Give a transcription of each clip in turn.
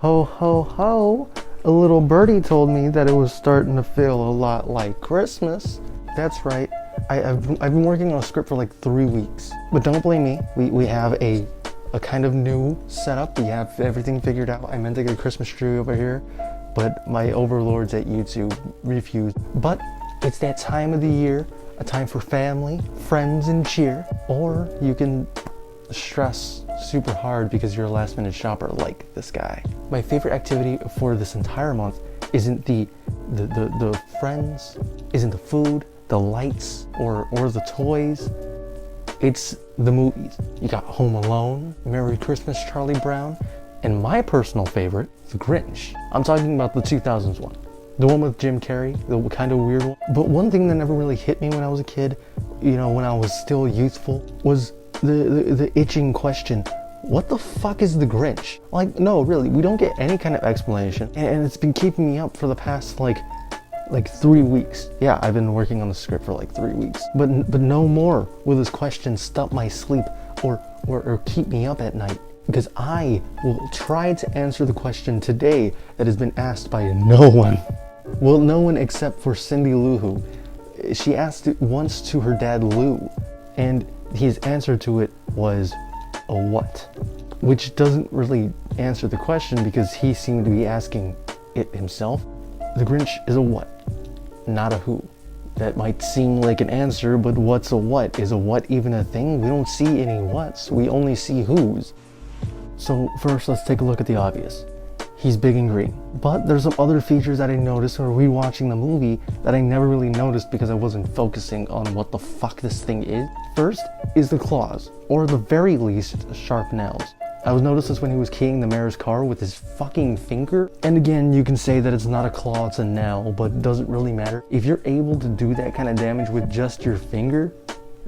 Ho ho ho, a little birdie told me that it was starting to feel a lot like Christmas. That's right, I've been working on a script for like 3 weeks. But don't blame me, we have a kind of new setup. We have everything figured out. I meant to get a Christmas tree over here, but my overlords at YouTube refused. But it's that time of the year, a time for family, friends, and cheer. Or you can stress super hard because you're a last minute shopper like this guy. My favorite activity for this entire month isn't the friends, isn't the food, the lights, or the toys. It's the movies. You got Home Alone, Merry Christmas, Charlie Brown, and my personal favorite, The Grinch. I'm talking about the 2000s one. The one with Jim Carrey, the kind of weird one. But one thing that never really hit me when I was a kid, when I was still youthful, was the itching question, what the fuck is the Grinch? Like, no, really, we don't get any kind of explanation, and it's been keeping me up for the past like 3 weeks. Yeah, I've been working on the script for like 3 weeks, but no more will this question stop my sleep or keep me up at night, because I will try to answer the question today that has been asked by no one. Well, no one except for Cindy Lou Who. She asked it once to her dad Lou, and his answer to it was a what, which doesn't really answer the question because he seemed to be asking it himself. The Grinch is a what, not a who. That might seem like an answer, but what's a what? Is a what even a thing? We don't see any whats, we only see who's. So first, let's take a look at the obvious. He's big and green. But there's some other features that I noticed when rewatching the movie that I never really noticed because I wasn't focusing on what the fuck this thing is. First is the claws, or at the very least, sharp nails. I was noticed this when he was keying the mayor's car with his fucking finger. And again, you can say that it's not a claw, it's a nail, but it doesn't really matter. If you're able to do that kind of damage with just your finger,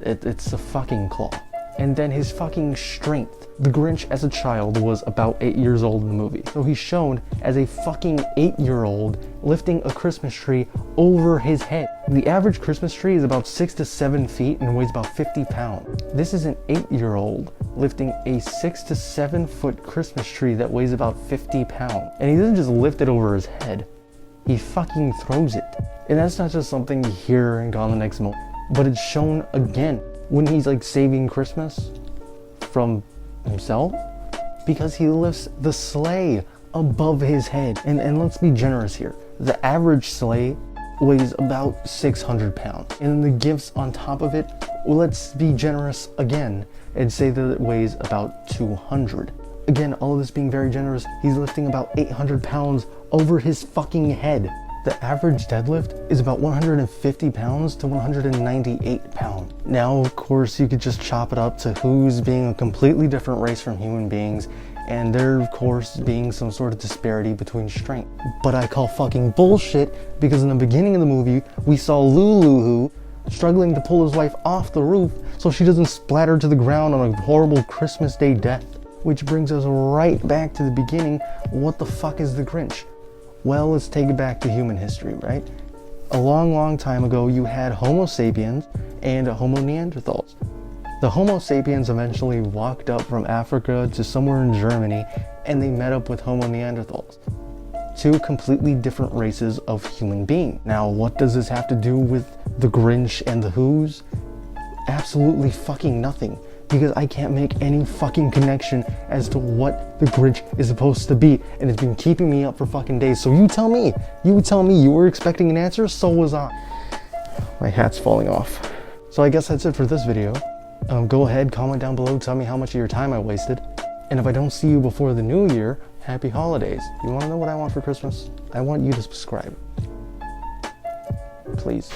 it's a fucking claw. And then his fucking strength. The Grinch as a child was about 8 years old in the movie. So he's shown as a fucking 8-year-old lifting a Christmas tree over his head. The average Christmas tree is about 6 to 7 feet and weighs about 50 pounds. This is an 8-year-old lifting a 6 to 7 foot Christmas tree that weighs about 50 pounds. And he doesn't just lift it over his head. He fucking throws it. And that's not just something you hear and gone the next moment, but it's shown again when he's like saving Christmas from himself, because he lifts the sleigh above his head. And let's be generous here. The average sleigh weighs about 600 pounds. And the gifts on top of it, well, let's be generous again and say that it weighs about 200. Again, all of this being very generous, he's lifting about 800 pounds over his fucking head. The average deadlift is about 150 pounds to 198 pounds. Now, of course, you could just chop it up to who's being a completely different race from human beings, and there, of course, being some sort of disparity between strength. But I call fucking bullshit, because in the beginning of the movie, we saw Lulu Who struggling to pull his wife off the roof so she doesn't splatter to the ground on a horrible Christmas Day death. Which brings us right back to the beginning. What the fuck is the Grinch? Well, let's take it back to human history, right? A long time ago, you had Homo sapiens and Homo neanderthals. The Homo sapiens eventually walked up from Africa to somewhere in Germany, and they met up with Homo neanderthals. Two completely different races of human being. Now, what does this have to do with the Grinch and the Who's? Absolutely fucking nothing. Because I can't make any fucking connection as to what the Grinch is supposed to be, and it's been keeping me up for fucking days. So you tell me you were expecting an answer, so was I. My hat's falling off. So I guess that's it for this video. Go ahead, comment down below, tell me how much of your time I wasted. And if I don't see you before the new year, happy holidays. You wanna know what I want for Christmas? I want you to subscribe. Please.